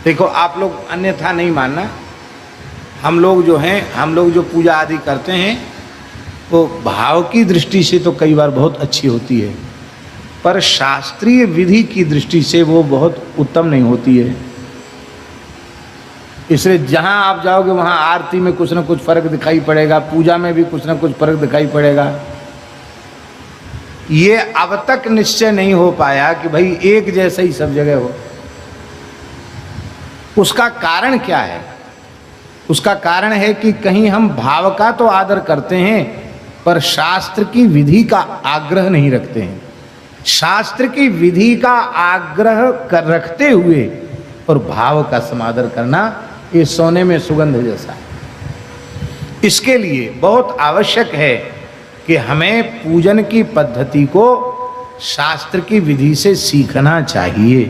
देखो आप लोग अन्यथा नहीं मानना, हम लोग जो हैं, हम लोग जो पूजा आदि करते हैं वो भाव की दृष्टि से तो कई बार बहुत अच्छी होती है, पर शास्त्रीय विधि की दृष्टि से वो बहुत उत्तम नहीं होती है। इसलिए जहाँ आप जाओगे वहाँ आरती में कुछ न कुछ फर्क दिखाई पड़ेगा, पूजा में भी कुछ न कुछ फर्क दिखाई पड़ेगा। ये अब तक निश्चय नहीं हो पाया कि भाई एक जैसा ही सब जगह हो। उसका कारण क्या है? उसका कारण है कि कहीं हम भाव का तो आदर करते हैं पर शास्त्र की विधि का आग्रह नहीं रखते हैं। शास्त्र की विधि का आग्रह कर रखते हुए और भाव का समादर करना, ये सोने में सुगंध जैसा है। इसके लिए बहुत आवश्यक है कि हमें पूजन की पद्धति को शास्त्र की विधि से सीखना चाहिए।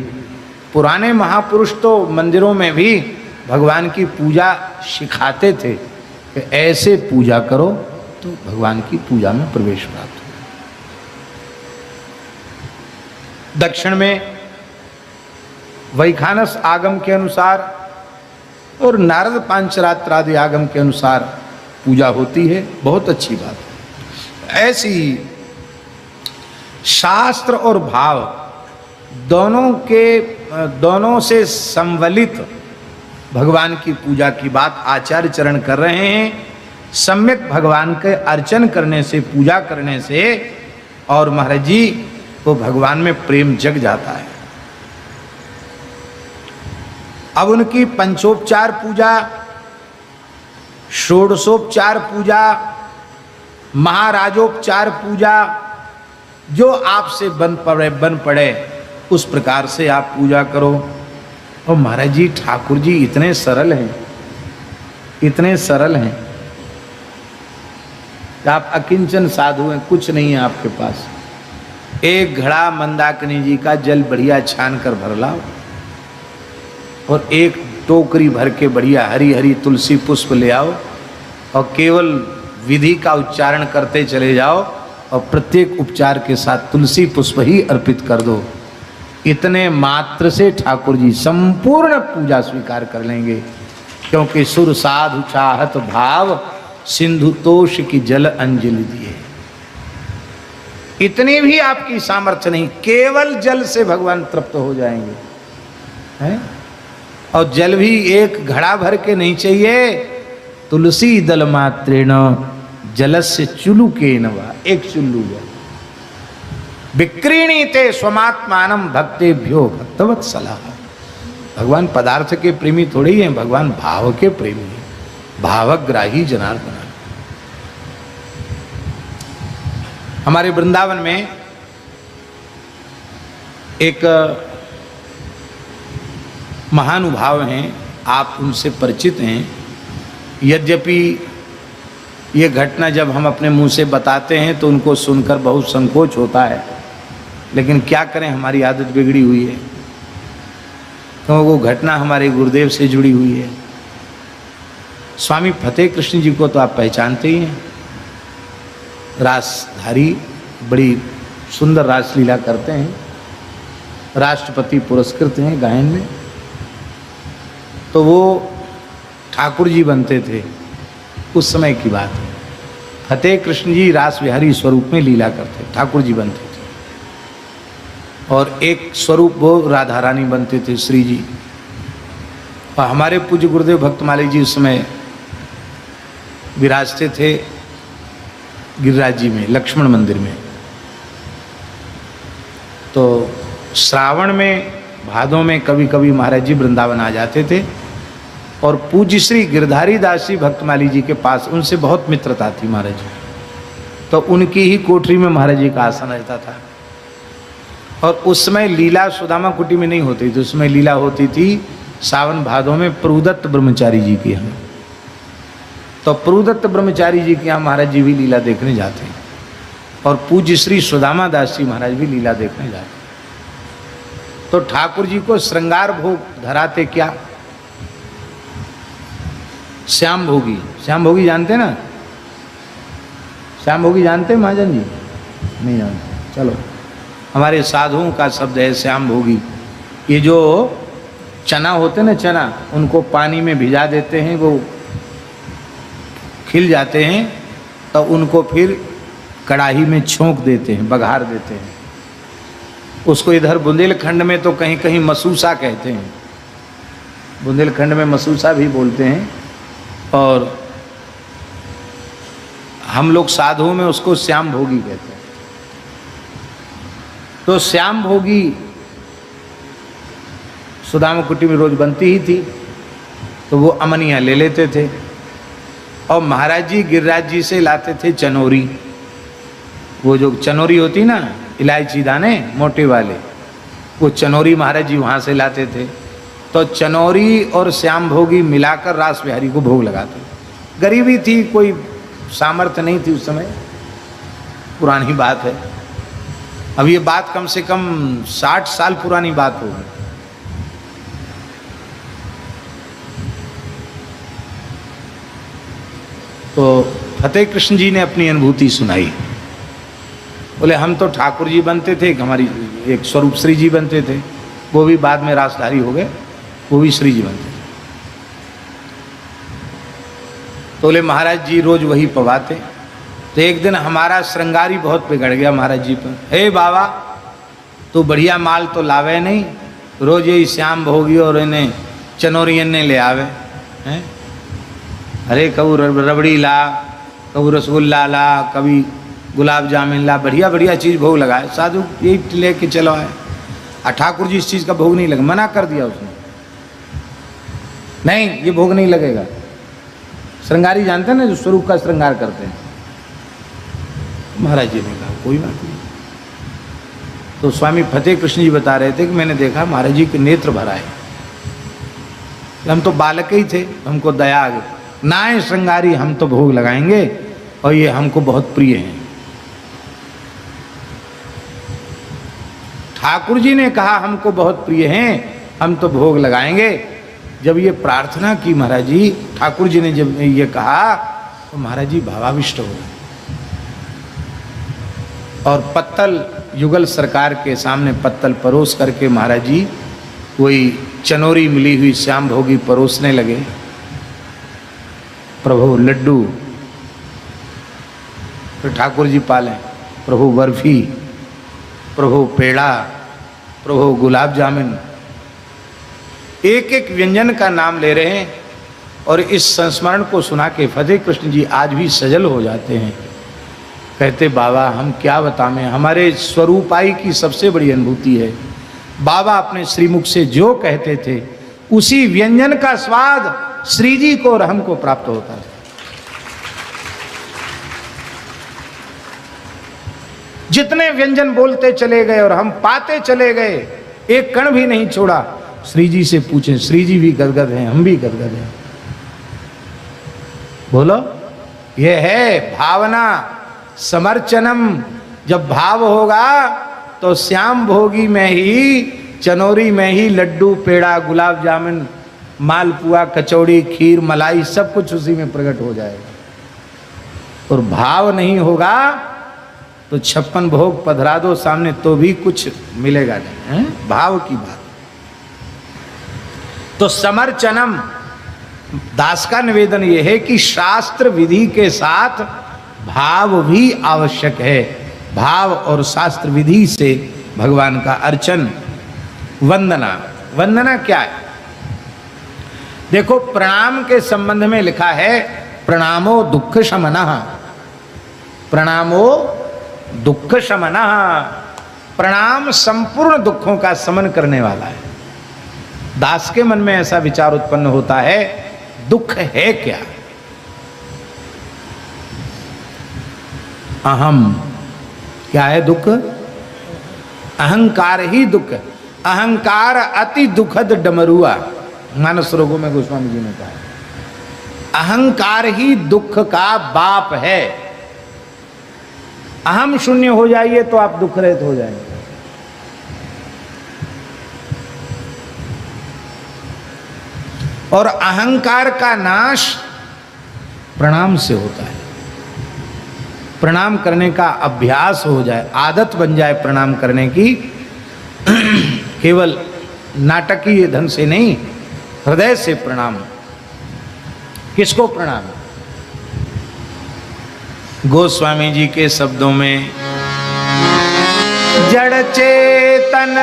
पुराने महापुरुष तो मंदिरों में भी भगवान की पूजा सिखाते थे कि ऐसे पूजा करो तो भगवान की पूजा में प्रवेश प्राप्त हो। दक्षिण में वैखानस आगम के अनुसार और नारद पांचरात्रादि आगम के अनुसार पूजा होती है, बहुत अच्छी बात है। ऐसी ही शास्त्र और भाव दोनों से संवलित भगवान की पूजा की बात आचार्य चरण कर रहे हैं। सम्यक भगवान के अर्चन करने से, पूजा करने से और महाराज जी को भगवान में प्रेम जग जाता है। अब उनकी पंचोपचार पूजा, षोडशोपचार पूजा, महाराजोपचार पूजा जो आपसे बन पड़े उस प्रकार से आप पूजा करो। और महाराज जी, ठाकुर जी इतने सरल हैं, इतने सरल हैं। आप अकिंचन साधु हैं, कुछ नहीं है आपके पास। एक घड़ा मंदाकिनी जी का जल बढ़िया छान कर भर लाओ और एक टोकरी भर के बढ़िया हरी हरी तुलसी पुष्प ले आओ और केवल विधि का उच्चारण करते चले जाओ और प्रत्येक उपचार के साथ तुलसी पुष्प ही अर्पित कर दो। इतने मात्र से ठाकुर जी संपूर्ण पूजा स्वीकार कर लेंगे, क्योंकि सुर साधु चाहत भाव सिंधु तोष की जल अंजलि दिए। इतनी भी आपकी सामर्थ्य नहीं, केवल जल से भगवान तृप्त हो जाएंगे, हैं? और जल भी एक घड़ा भर के नहीं चाहिए। तुलसी दल मात्रेण जलस्य चुलुकेन वा, एक चुल्लू जल। विक्रीणीते स्वमात्मानं भक्तेभ्यो भक्तवत्सलः। भगवान पदार्थ के प्रेमी थोड़े ही हैं, भगवान भाव के प्रेमी हैं, भावग्राही जनार्दन। हमारे वृंदावन में एक महानुभाव हैं, आप उनसे परिचित हैं। यद्यपि ये घटना जब हम अपने मुंह से बताते हैं तो उनको सुनकर बहुत संकोच होता है, लेकिन क्या करें, हमारी आदत बिगड़ी हुई है। तो वो घटना हमारे गुरुदेव से जुड़ी हुई है। स्वामी फतेह कृष्ण जी को तो आप पहचानते ही हैं, रासधारी, बड़ी सुंदर रासलीला करते हैं, राष्ट्रपति पुरस्कृत हैं गायन में। तो वो ठाकुर जी बनते थे, उस समय की बात है। फतेह कृष्ण जी रास विहारी स्वरूप में लीला करते, ठाकुर जी बनते थे। और एक स्वरूप वो राधा रानी बनते थे, श्री जी। और हमारे पूज्य गुरुदेव भक्तमाली जी उस समय विराजते थे गिरिराज जी में, लक्ष्मण मंदिर में। तो श्रावण में, भादों में कभी कभी महाराज जी वृंदावन आ जाते थे और पूज्य श्री गिरधारी दास जी भक्तमाली जी के पास, उनसे बहुत मित्रता थी महाराज जी। तो उनकी ही कोठरी में महाराज जी का आसन रहता था। और उस समय लीला सुदामा कुटी में नहीं होती थी, उसमें लीला होती थी सावन भादों में प्रभुदत्त ब्रह्मचारी जी के यहाँ। तो प्रभुदत्त ब्रह्मचारी जी के यहाँ महाराज जी भी लीला देखने जाते हैं और पूज्य श्री सुदामा दास जी महाराज भी लीला देखने जाते हैं। तो ठाकुर जी को श्रृंगार भोग धराते क्या? श्याम भोगी। श्याम भोगी जानते ना? श्याम भोगी जानते महाजन जी? नहीं जानते, चलो। हमारे साधुओं का शब्द है श्याम भोगी। ये जो चना होते ना, चना, उनको पानी में भिजा देते हैं, वो खिल जाते हैं, तो उनको फिर कढ़ाई में छोंक देते हैं, बघार देते हैं। उसको इधर बुंदेलखंड में तो कहीं कहीं मसूसा कहते हैं, बुंदेलखंड में मसूसा भी बोलते हैं, और हम लोग साधुओं में उसको श्याम भोगी कहते हैं। तो श्याम भोगी सुदामा कुटी में रोज बनती ही थी, तो वो अमनिया ले लेते थे, और महाराज जी गिरिराज जी से लाते थे चनोरी। वो जो चनोरी होती ना, इलायची दाने मोटे वाले, वो चनोरी महाराज जी वहाँ से लाते थे। तो चनोरी और श्याम भोगी मिलाकर रास बिहारी को भोग लगाते। गरीबी थी, कोई सामर्थ्य नहीं थी उस समय, पुरानी बात है। अब ये बात कम से कम 60 साल पुरानी बात होगी। तो फतेह कृष्ण जी ने अपनी अनुभूति सुनाई। बोले हम तो ठाकुर जी बनते थे, हमारी एक स्वरूप श्री जी बनते थे, वो भी बाद में रासधारी हो गए, वो भी श्री जी बनते थे। तो बोले महाराज जी रोज वही पवाते। तो एक दिन हमारा श्रृंगारी बहुत बिगड़ गया महाराज जी पर। हे बाबा, तो बढ़िया माल तो लावे नहीं, रोज यही श्याम भोगी और इन्हें चनोरियन ने ले आवे हैं। अरे कभी रबड़ी ला, कभी रसगुल्ला ला, कभी गुलाब जामुन ला, बढ़िया बढ़िया चीज़ भोग लगाए। साधु यही ले के चलो आए, और ठाकुर जी इस चीज़ का भोग नहीं लगा, मना कर दिया उसने, नहीं ये भोग नहीं लगेगा। श्रृंगारी जानते हैं ना, जो स्वरूप का श्रृंगार करते हैं। महाराज जी ने कहा कोई बात नहीं। तो स्वामी फतेह कृष्ण जी बता रहे थे कि मैंने देखा महाराज जी के नेत्र भरा है। हम तो बालक ही थे, हमको दया आ गई, नाय श्रृंगारी हम तो भोग लगाएंगे, और ये हमको बहुत प्रिय हैं। ठाकुर जी ने कहा हमको बहुत प्रिय हैं, हम तो भोग लगाएंगे। जब ये प्रार्थना की महाराज जी, ठाकुर जी ने जब ये कहा, तो महाराज जी भावाविष्ट हो गए, और पत्तल युगल सरकार के सामने पत्तल परोस करके महाराज जी वही चनोरी मिली हुई श्याम भोगी परोसने लगे। प्रभु लड्डू, फिर ठाकुर जी पालें, प्रभु बर्फी, प्रभु पेड़ा, प्रभु गुलाब जामुन, एक एक व्यंजन का नाम ले रहे हैं। और इस संस्मरण को सुना के फतेह कृष्ण जी आज भी सजल हो जाते हैं। कहते बाबा हम क्या बताएं, हमारे स्वरूपाई की सबसे बड़ी अनुभूति है। बाबा अपने श्रीमुख से जो कहते थे उसी व्यंजन का स्वाद श्री जी को और हमको प्राप्त होता है। जितने व्यंजन बोलते चले गए और हम पाते चले गए, एक कण भी नहीं छोड़ा। श्री जी से पूछें, श्री जी भी गदगद हैं, हम भी गदगद हैं। बोलो, ये है भावना समर्चनम। जब भाव होगा तो श्याम भोगी में ही, चनोरी में ही लड्डू, पेड़ा, गुलाब जामुन, मालपुआ, कचौड़ी, खीर, मलाई, सब कुछ उसी में प्रकट हो जाएगा। और भाव नहीं होगा तो 56 भोग पधरा दो सामने तो भी कुछ मिलेगा नहीं है? भाव की बात। तो समर्चनम, दास का निवेदन यह है कि शास्त्र विधि के साथ भाव भी आवश्यक है। भाव और शास्त्र विधि से भगवान का अर्चन। वंदना, वंदना क्या है? देखो प्रणाम के संबंध में लिखा है, प्रणामो दुख शमनः, प्रणामो दुख शमनः। प्रणाम संपूर्ण दुखों का शमन करने वाला है। दास के मन में ऐसा विचार उत्पन्न होता है, दुख है क्या? अहम, क्या है दुख? अहंकार ही दुख। अहंकार अति दुखद डमरुआ, मानस रोगों में गोस्वामी जी ने कहा। अहंकार ही दुख का बाप है। अहम शून्य हो जाइए तो आप दुख रहित हो जाएंगे। और अहंकार का नाश प्रणाम से होता है। प्रणाम करने का अभ्यास हो जाए, आदत बन जाए प्रणाम करने की, केवल नाटकीय ढंग से नहीं, हृदय से प्रणाम। किसको प्रणाम? गोस्वामी जी के शब्दों में, जड़ चेतन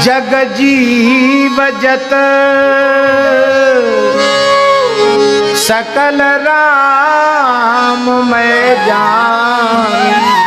जग जीव जत सकल राम मैं जान,